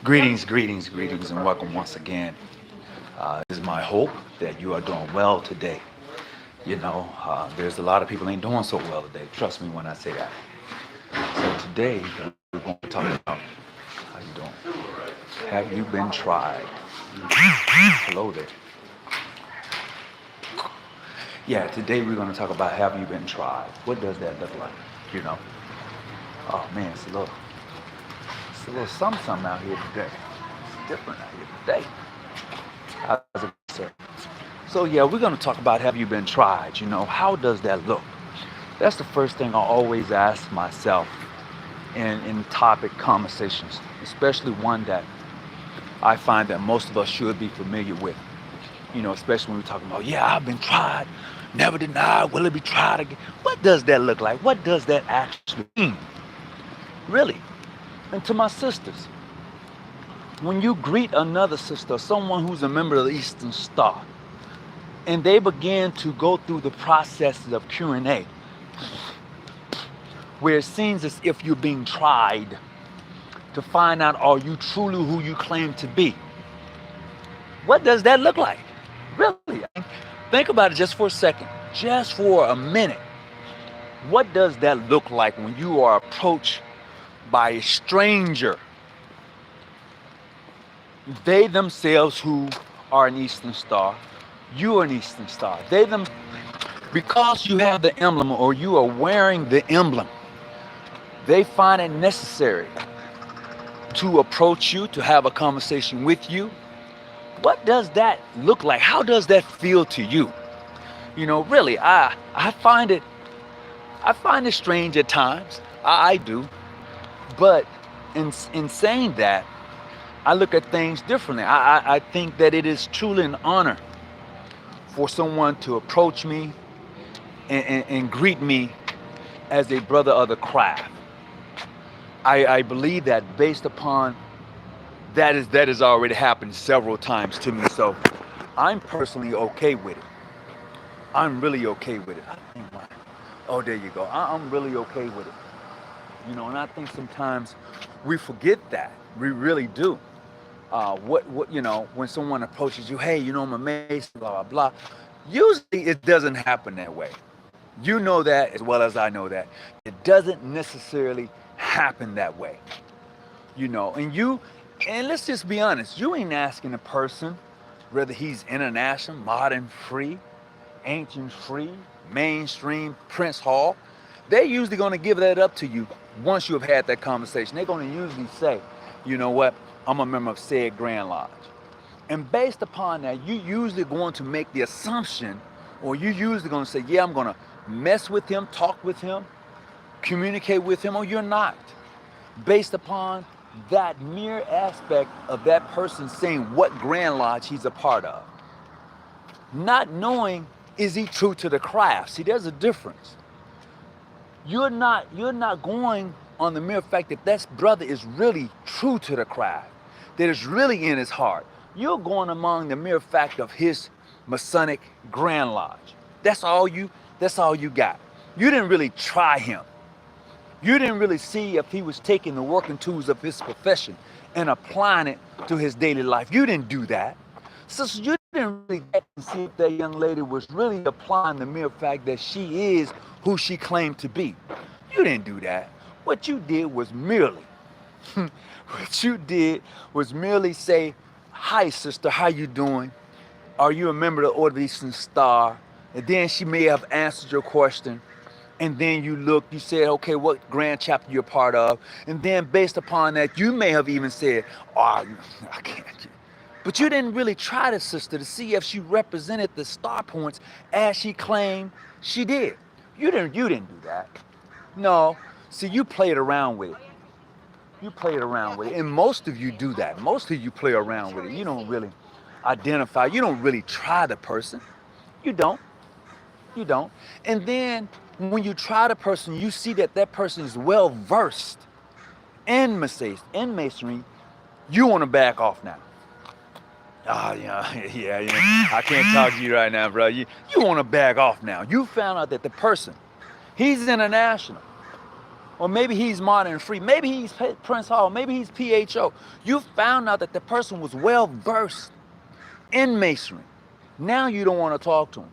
Greetings, and welcome once again. It is my hope that you are doing well today. There's a lot of people ain't doing so well today. Trust me when I say that. So today we're going to talk about how you doing. Have you been tried? Hello there. Yeah, today we're going to talk about have you been tried. What does that look like? You know. Oh man, it's a little something out here today. It's different out here today. How's it going, sir? So yeah, we're going to talk about have you been tried? How does that look? That's the first thing I always ask myself in topic conversations, especially one that I find that most of us should be familiar with. Especially when we're talking about, yeah, I've been tried, never denied, will it be tried again? What does that look like? What does that actually mean? Really? And to my sisters, when you greet another sister, someone who's a member of the Eastern Star, and they begin to go through the processes of Q&A, where it seems as if you're being tried to find out are you truly who you claim to be. What does that look like? Really? Think about it just for a second, just for a minute. What does that look like when you are approached by a stranger? They themselves who are an Eastern Star, you are an Eastern Star. Because you have the emblem or you are wearing the emblem, they find it necessary to approach you, to have a conversation with you. What does that look like? How does that feel to you? Really, I find it strange at times. I do. But in saying that, I look at things differently. I think that it is truly an honor for someone to approach me and greet me as a brother of the craft. I believe that based upon that has already happened several times to me. So I'm personally okay with it. I'm really okay with it. I think, oh, there you go. I'm really okay with it. And I think sometimes we forget that. We really do. When someone approaches you, hey, I'm a Mason, blah, blah, blah. Usually it doesn't happen that way. You know that as well as I know that. It doesn't necessarily happen that way. And let's just be honest, you ain't asking a person whether he's international, modern free, ancient free, mainstream, Prince Hall. They're usually going to give that up to you once you have had that conversation. They're going to usually say, you know what, I'm a member of said Grand Lodge. And based upon that, you usually going to make the assumption, or you usually going to say, yeah, I'm going to mess with him, talk with him, communicate with him, or you're not. Based upon that mere aspect of that person saying what Grand Lodge he's a part of. Not knowing, is he true to the craft? See, there's a difference. You're not going on the mere fact that that brother is really true to the craft, that is really in his heart. You're going among the mere fact of his Masonic Grand Lodge. That's all you got. You didn't really try him. You didn't really see if he was taking the working tools of his profession and applying it to his daily life. You didn't do that. So you didn't really get to see if that young lady was really applying the mere fact that she is who she claimed to be. You didn't do that. What you did was merely say, hi sister, how you doing? Are you a member of the Order of the Eastern Star? And then she may have answered your question. And then you said, okay, what grand chapter you're part of? And then based upon that, you may have even said, oh, I can't. But you didn't really try the sister to see if she represented the star points as she claimed she did. You didn't do that. No. See, you played around with it. You played around with it. And most of you do that. Most of you play around with it. You don't really identify. You don't really try the person. You don't. You don't. And then when you try the person, you see that that person is well versed in masonry, you want to back off now. Ah, yeah, I can't talk to you right now, bro. You want to back off now. You found out that the person, he's international. Or maybe he's modern and free. Maybe he's Prince Hall. Maybe he's PHO. You found out that the person was well versed in masonry. Now you don't want to talk to him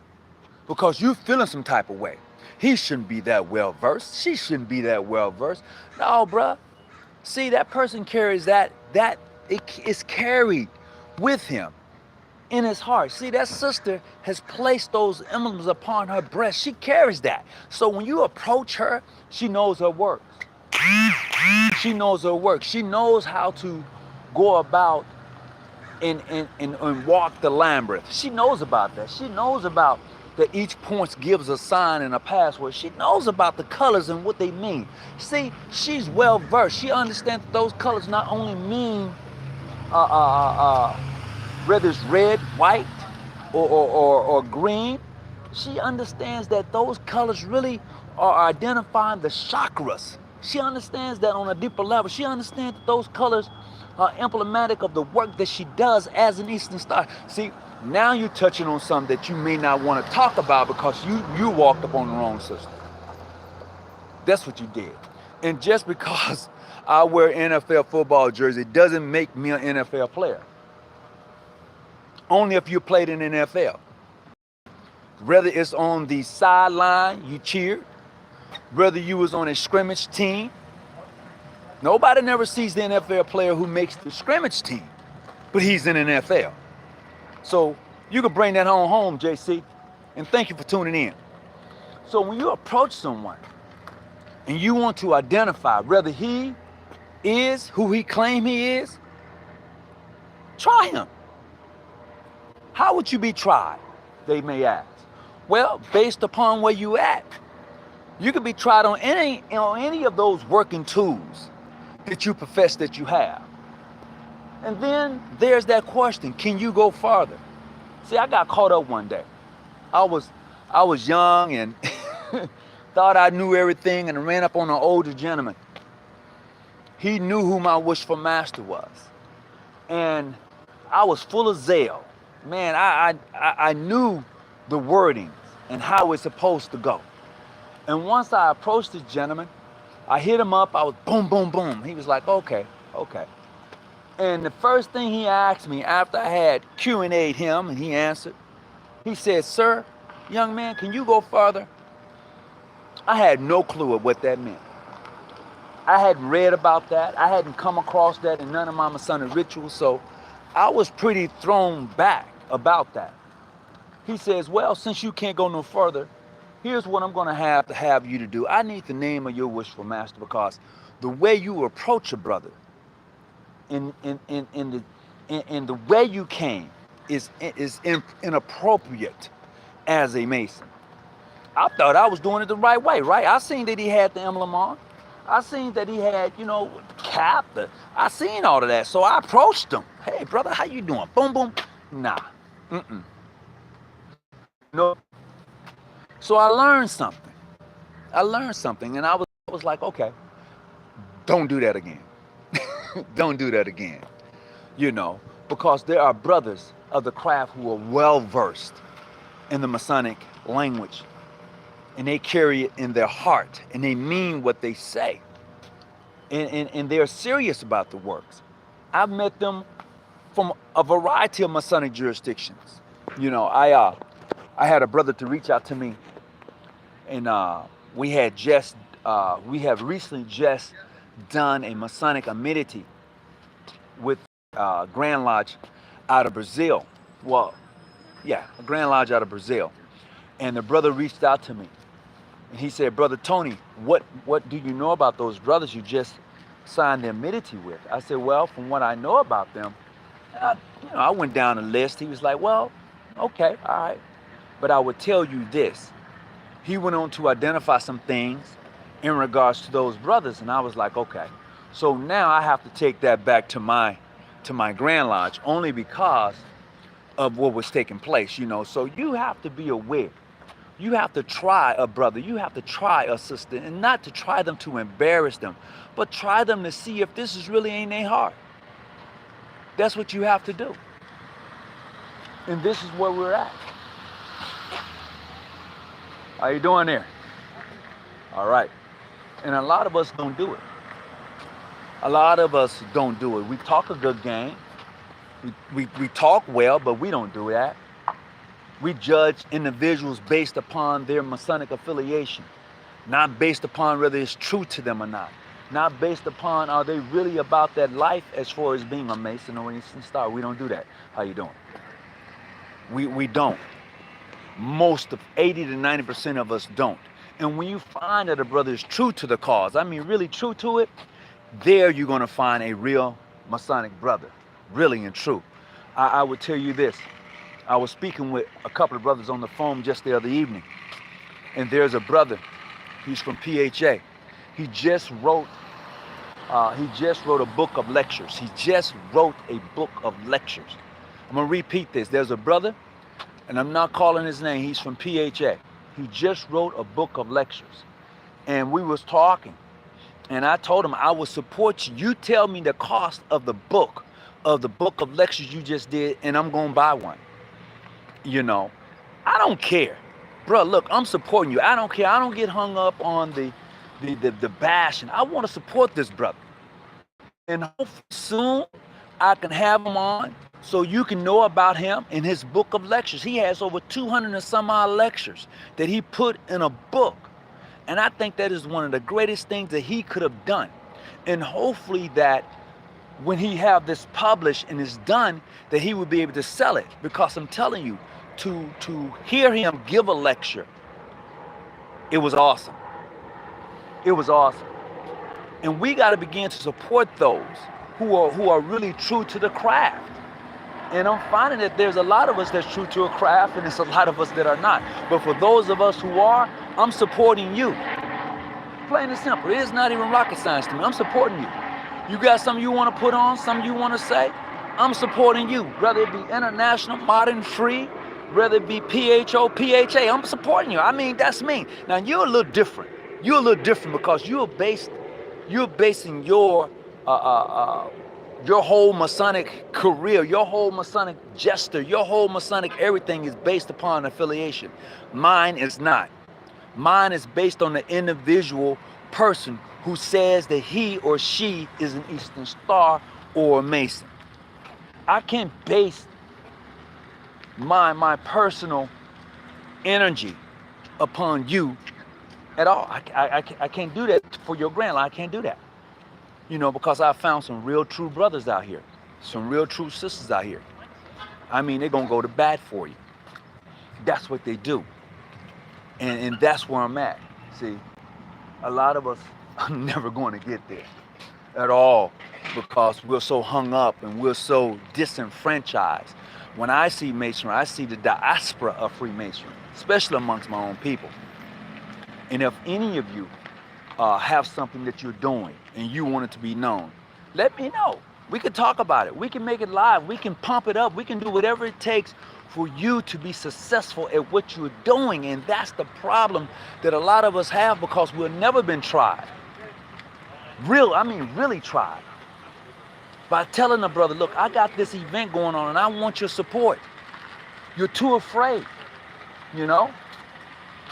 because you're feeling some type of way. He shouldn't be that well versed. She shouldn't be that well versed. No, bruh. See, that person carries that it is carried with him in his heart. See, that sister has placed those emblems upon her breast. She carries that. So when you approach her, she knows her works. She knows her work. She knows how to go about and walk the labyrinth. She knows about that. She knows about that each point gives a sign and a password. She knows about the colors and what they mean. See, she's well versed. She understands that those colors not only mean whether it's red, white, or green. She understands that those colors really are identifying the chakras. She understands that on a deeper level. She understands that those colors are emblematic of the work that she does as an Eastern Star. See, now you're touching on something that you may not want to talk about because you walked up on the wrong system. That's what you did. And just because I wear NFL football jersey doesn't make me an NFL player. Only if you played in the NFL. Whether it's on the sideline, you cheered. Whether you was on a scrimmage team. Nobody never sees the NFL player who makes the scrimmage team, but he's in the NFL. So you can bring that home, JC, and thank you for tuning in. So when you approach someone and you want to identify whether he is who he claims he is, try him. How would you be tried? They may ask. Well, based upon where you at, you could be tried on any of those working tools that you profess that you have. And then there's that question, can you go farther? See, I got caught up one day. I was young and thought I knew everything and ran up on an older gentleman. He knew who my wishful master was. And I was full of zeal. Man, I knew the wordings and how it's supposed to go. And once I approached this gentleman, I hit him up, I was boom, boom, boom. He was like, okay. And the first thing he asked me after I had Q&A'd him and he answered, he said, sir, young man, can you go further? I had no clue of what that meant. I hadn't read about that. I hadn't come across that in none of my Masonic rituals, so I was pretty thrown back about that. He says, well, since you can't go no further, here's what I'm going to have you to do. I need the name of your wishful master because the way you approach a brother in the way you came is inappropriate as a Mason. I thought I was doing it the right way, right? I seen that he had the emblem on. I seen that he had, cap. I seen all of that. So I approached him. Hey, brother, how you doing? Boom, boom. Nah. No. So I learned something. And I was like, okay, don't do that again. Don't do that again. Because there are brothers of the craft who are well versed in the Masonic language. And they carry it in their heart. And they mean what they say. And they're serious about the works. I've met them from a variety of Masonic jurisdictions. I had a brother to reach out to me. And we have recently just done a Masonic amenity with Grand Lodge out of Brazil. Well, yeah, a Grand Lodge out of Brazil. And the brother reached out to me. And he said, Brother Tony, what do you know about those brothers you just signed the amenity with? I said, well, from what I know about them, I went down the list. He was like, well, okay, all right. But I would tell you this. He went on to identify some things in regards to those brothers. And I was like, okay. So now I have to take that back to my Grand Lodge only because of what was taking place, So you have to be aware. You have to try a brother. You have to try a sister. And not to try them to embarrass them, but try them to see if this is really in their heart. That's what you have to do. And this is where we're at. How you doing there? All right. And a lot of us don't do it. A lot of us don't do it. We talk a good game. We talk well, but we don't do that. We judge individuals based upon their Masonic affiliation, not based upon whether it's true to them or not. Not based upon are they really about that life as far as being a Mason or an Eastern Star. We don't do that. How you doing? We don't. Most of 80 to 90% of us don't. And when you find that a brother is true to the cause, I mean really true to it, there you're going to find a real Masonic brother, really and true. I would tell you this. I was speaking with a couple of brothers on the phone just the other evening, and there's a brother. He's from PHA. He just wrote a book of lectures. He just wrote a book of lectures. I'm gonna repeat this. There's a brother, and I'm not calling his name. He's from PHA. He just wrote a book of lectures, and we was talking, and I told him I would support you. You tell me the cost of the book of lectures you just did, and I'm gonna buy one. You know, I don't care, bro. Look, I'm supporting you. I don't care. I don't get hung up on the bashing. I want to support this brother, and hopefully soon I can have him on so you can know about him in his book of lectures. He has over 200 and some odd lectures that he put in a book, and I think that is one of the greatest things that he could have done. And hopefully that when he have this published and is done, that he will be able to sell it, because I'm telling you, to hear him give a lecture, it was awesome. It was awesome. And we got to begin to support those who are really true to the craft. And I'm finding that there's a lot of us that's true to a craft, and there's a lot of us that are not. But for those of us who are, I'm supporting you. Plain and simple. It is not even rocket science to me. I'm supporting you. You got something you want to put on, something you want to say, I'm supporting you. Whether it be international, modern, free, whether it be PHO, PHA, I'm supporting you. I mean, that's me. Now, you're a little different. You're a little different because you're basing your whole Masonic career, your whole Masonic gesture, your whole Masonic everything is based upon affiliation. Mine is not. Mine is based on the individual person who says that he or she is an Eastern Star or a Mason. I can't base my personal energy upon you at all. I can't do that for your grandma. I can't do that. You know, because I found some real true brothers out here, some real true sisters out here. I mean, they're gonna go to bat for you. That's what they do. And that's where I'm at. See, a lot of us are never going to get there at all, because we're so hung up and we're so disenfranchised. When I see Masonry, I see the diaspora of Freemasonry, especially amongst my own people. And if any of you have something that you're doing and you want it to be known, let me know. We can talk about it. We can make it live. We can pump it up. We can do whatever it takes for you to be successful at what you're doing. And that's the problem that a lot of us have, because we've never been tried. Really tried. By telling a brother, look, I got this event going on and I want your support. You're too afraid, you know?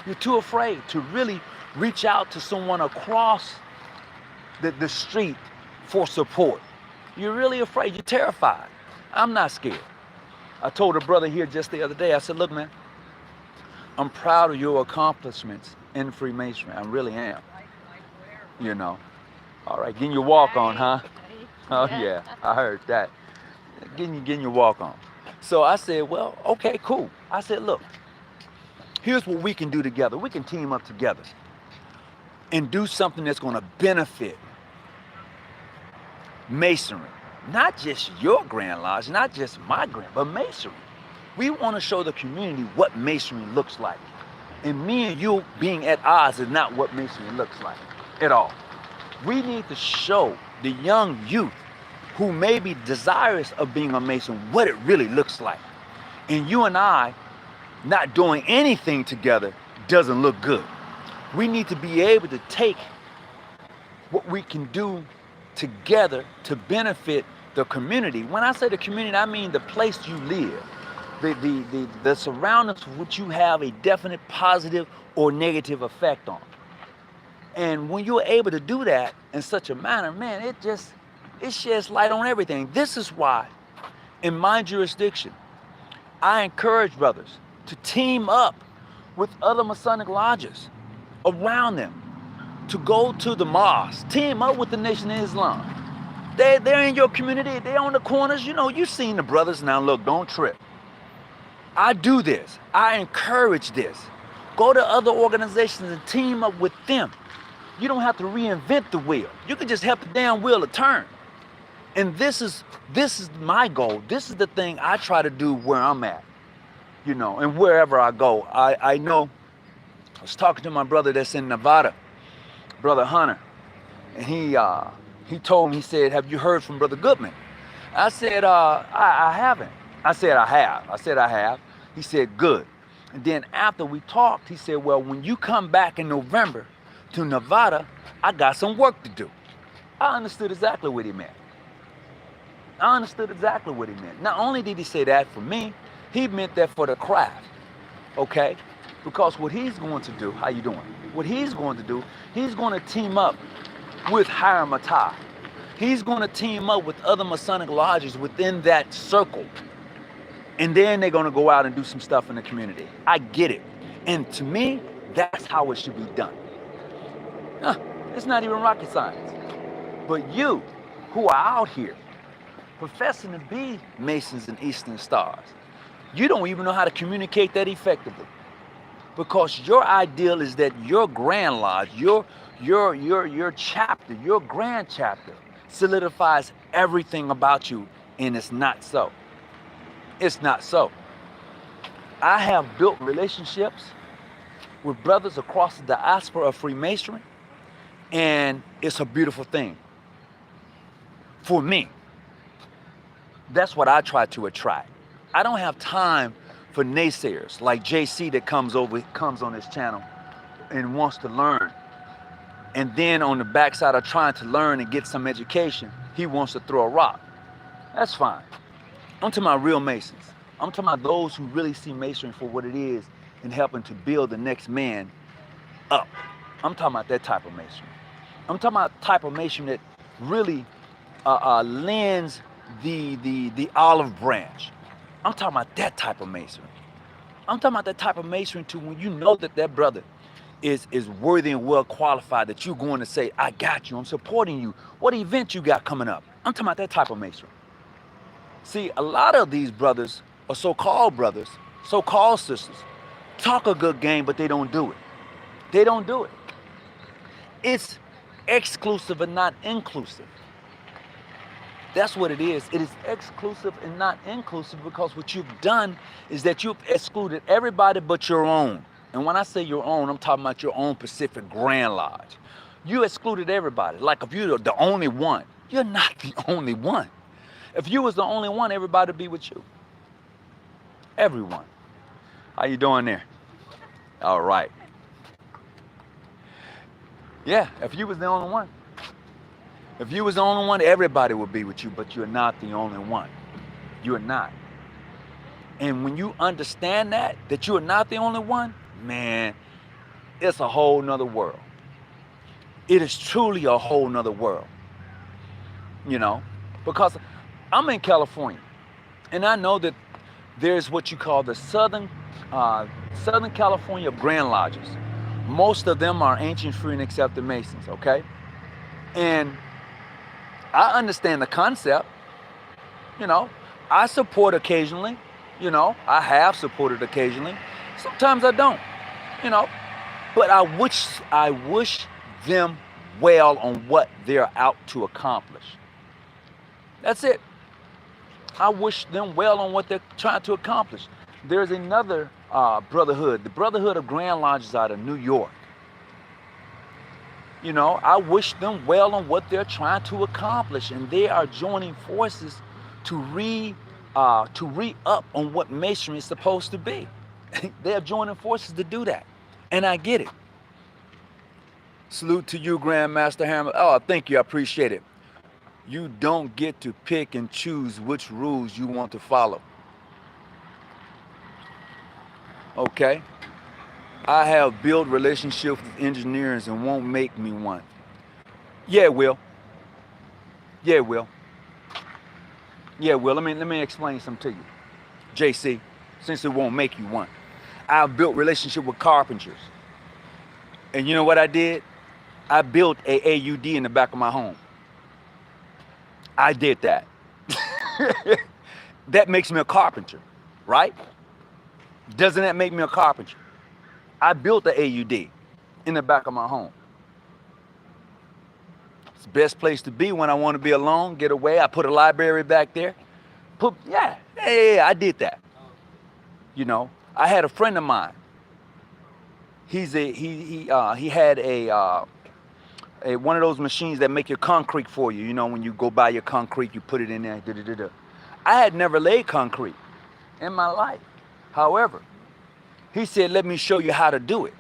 You're too afraid to really reach out to someone across the street for support. You're really afraid. You're terrified. I'm not scared. I told a brother here just the other day, I said, look, man, I'm proud of your accomplishments in Freemasonry. I really am. You know. All right, getting your walk on, huh? Oh, yeah, I heard that. Getting your walk on. So I said, well, okay, cool. I said, look, here's what we can do together. We can team up together and do something that's going to benefit Masonry. Not just your Grand Lodge, not just my Grand, but Masonry. We want to show the community what Masonry looks like. And me and you being at odds is not what Masonry looks like at all. We need to show the young youth who may be desirous of being a Mason what it really looks like. And you and I not doing anything together doesn't look good. We need to be able to take what we can do together to benefit the community. When I say the community, I mean the place you live, the surroundings which you have a definite positive or negative effect on. And when you're able to do that in such a manner, man, it sheds light on everything. This is why in my jurisdiction, I encourage brothers to team up with other Masonic lodges around them, to go to the mosque, team up with the Nation of Islam. They're in your community, they're on the corners. You know, you've seen the brothers. Now look, don't trip. I do this, I encourage this. Go to other organizations and team up with them. You don't have to reinvent the wheel. You can just help the damn wheel to turn. And this is my goal. This is the thing I try to do where I'm at, you know, and wherever I go. I know, I was talking to my brother that's in Nevada, Brother Hunter, and he told me, he said, have you heard from Brother Goodman? I said, I haven't. I said, I have. I said, I have. He said, good. And then after we talked, he said, well, when you come back in November to Nevada, I got some work to do. I understood exactly what he meant. I understood exactly what he meant. Not only did he say that for me, he meant that for the craft, okay? Because what he's going to do, how you doing? What he's going to do, he's going to team up with Hiram Matai. He's going to team up with other Masonic lodges within that circle. And then they're going to go out and do some stuff in the community. I get it. And to me, that's how it should be done. It's not even rocket science. But you, who are out here, professing to be Masons and Eastern Stars, you don't even know how to communicate that effectively. Because your ideal is that your Grand Lodge, your chapter, your grand chapter solidifies everything about you, and it's not so. It's not so. I have built relationships with brothers across the diaspora of Freemasonry, and it's a beautiful thing. For me, that's what I try to attract. I don't have time for naysayers like JC that comes on this channel and wants to learn. And then on the backside of trying to learn and get some education, he wants to throw a rock. That's fine. I'm talking about real Masons. I'm talking about those who really see Masonry for what it is and helping to build the next man up. I'm talking about that type of Masonry. I'm talking about the type of Masonry that really lends the olive branch. I'm talking about that type of Masonry. I'm talking about that type of Masonry too, when you know that that brother is worthy and well qualified, that you're going to say, I got you, I'm supporting you. What event you got coming up? I'm talking about that type of Masonry. See, a lot of these brothers, or so-called brothers, so-called sisters, talk a good game, but they don't do it. They don't do it. It's exclusive and not inclusive. That's what it is. It is exclusive and not inclusive, because what you've done is that you've excluded everybody but your own. And when I say your own, I'm talking about your own Pacific Grand Lodge. You excluded everybody. Like if you're the only one, you're not the only one. If you was the only one, everybody would be with you. Everyone. How you doing there? All right. Yeah, if you was the only one. If you was the only one, everybody would be with you, but you're not the only one. You're not. And when you understand that you are not the only one, man, it's a whole nother world. It is truly a whole nother world. You know, because I'm in California, and I know that there's what you call the Southern California Grand Lodges. Most of them are ancient, free, and accepted Masons, okay? And I understand the concept. You know, I support occasionally. You know, I have supported occasionally. Sometimes I don't, you know. But I wish them well on what they're out to accomplish. That's it. I wish them well on what they're trying to accomplish. There's another brotherhood, the Brotherhood of Grand Lodges out of New York. You know, I wish them well on what they're trying to accomplish, and they are joining forces to re-up on what Masonry is supposed to be. They are joining forces to do that, and I get it. Salute to you, Grandmaster Hammer. Oh, thank you, I appreciate it. You don't get to pick and choose which rules you want to follow. Okay? I have built relationships with engineers and won't make me one. Yeah, Will. Yeah, Will. Yeah, Will. Let me explain something to you. JC, since it won't make you one. I've built relationship with carpenters. And you know what I did? I built a AUD in the back of my home. I did that. That makes me a carpenter, right? Doesn't that make me a carpenter? I built the AUD in the back of my home. It's the best place to be when I want to be alone, get away. I put a library back there. Yeah, I did that. You know, I had a friend of mine. He had a one of those machines that make your concrete for you. You know, when you go buy your concrete, you put it in there. Da, da, da, da. I had never laid concrete in my life. However, he said, "Let me show you how to do it."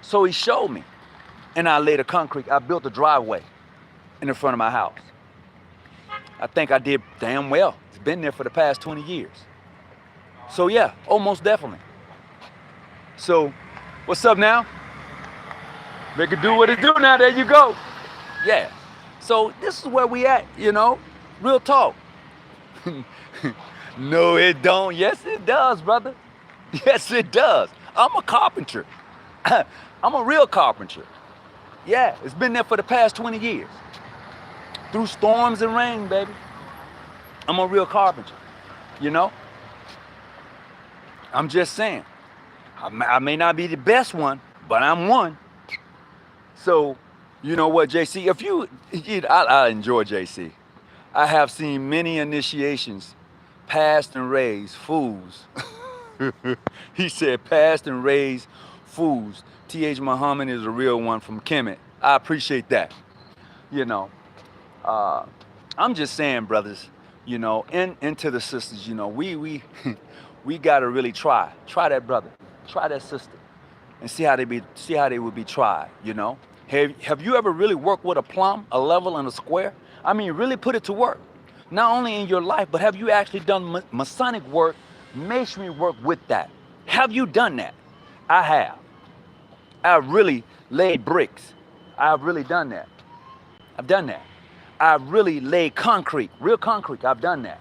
So he showed me, and I laid a concrete. I built a driveway in the front of my house. I think I did damn well. It's been there for the past 20 years. So yeah, almost definitely. So, what's up now? Make it do what it do now. There you go. Yeah. So this is where we at, you know. Real talk. No, it don't. Yes, it does, brother. Yes, it does. I'm a carpenter. I'm a real carpenter. Yeah, it's been there for the past 20 years. Through storms and rain, baby. I'm a real carpenter, you know? I'm just saying. I may not be the best one, but I'm one. So, you know what, JC? I enjoy JC. I have seen many initiations, passed and raised fools. He said, passed and raised fools. T.H. Muhammad is a real one from Kemet. I appreciate that. You know, I'm just saying, brothers, you know, and to the sisters, you know, we we gotta really try that brother, try that sister, and see how they would be tried. You know, have you ever really worked with a plumb, a level, and a square? I mean, really put it to work, not only in your life, but have you actually done Masonic work, masonry work with that? Have you done that? I have. I've really laid bricks. I've really done that. I've done that. I've really laid concrete, real concrete. I've done that.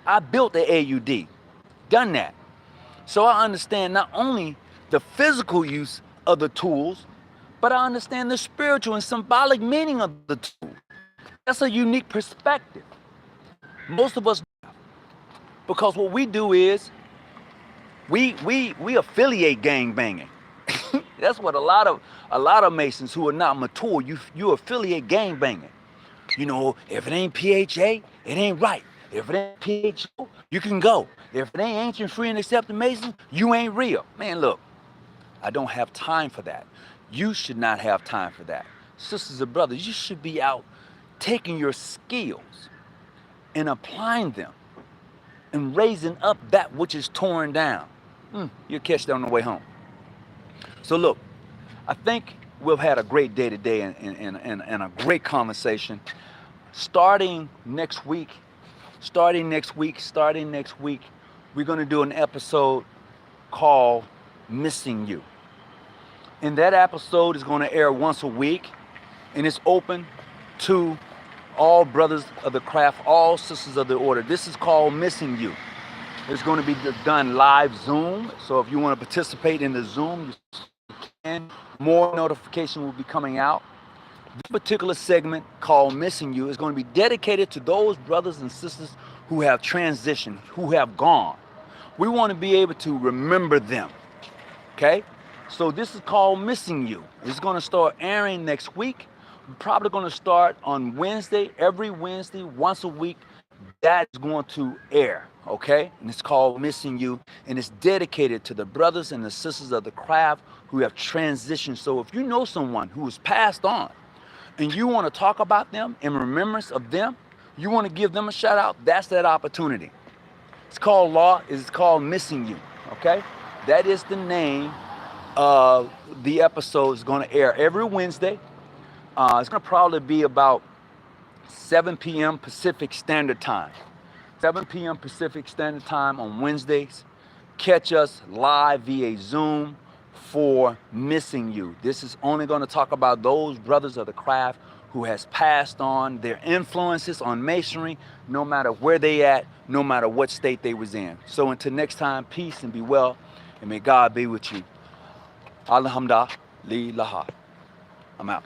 I built the AUD, done that. So I understand not only the physical use of the tools, but I understand the spiritual and symbolic meaning of the tool. That's a unique perspective. Most of us, because what we do is we affiliate gang banging. That's what a lot of Masons who are not mature, you affiliate gang banging. You know, if it ain't PHA, it ain't right. If it ain't PHO, you can go. If it ain't ancient, free, and accepted Mason, you ain't real. Man, look, I don't have time for that. You should not have time for that. Sisters and brothers, you should be out taking your skills and applying them and raising up that which is torn down. You'll catch that on the way home. So look, I think we've had a great day today and a great conversation. Starting next week, we're going to do an episode called Missing You. And that episode is going to air once a week, and it's open to all brothers of the craft, all sisters of the order. This is called Missing You. It's going to be done live Zoom, so if you want to participate in the Zoom, you can. More notification will be coming out. This particular segment called Missing You is going to be dedicated to those brothers and sisters who have transitioned, who have gone. We want to be able to remember them, okay? So this is called Missing You. It's going to start airing next week. We're probably going to start on Wednesday, every Wednesday, once a week. That's going to air, okay? And it's called Missing You, and it's dedicated to the brothers and the sisters of the craft who have transitioned. So if you know someone who has passed on and you want to talk about them in remembrance of them, you want to give them a shout out, that's that opportunity. It's called Missing You, okay? That is the name of the episode. Is going to air every Wednesday. It's going to probably be about 7 p.m. Pacific Standard Time. 7 p.m. Pacific Standard Time on Wednesdays. Catch us live via Zoom for missing you. This is only going to talk about those brothers of the craft who has passed on their influences on masonry, no matter where they at, no matter what state they was in. So until next time, peace and be well, and may God be with you. Alhamdulillah. I'm out.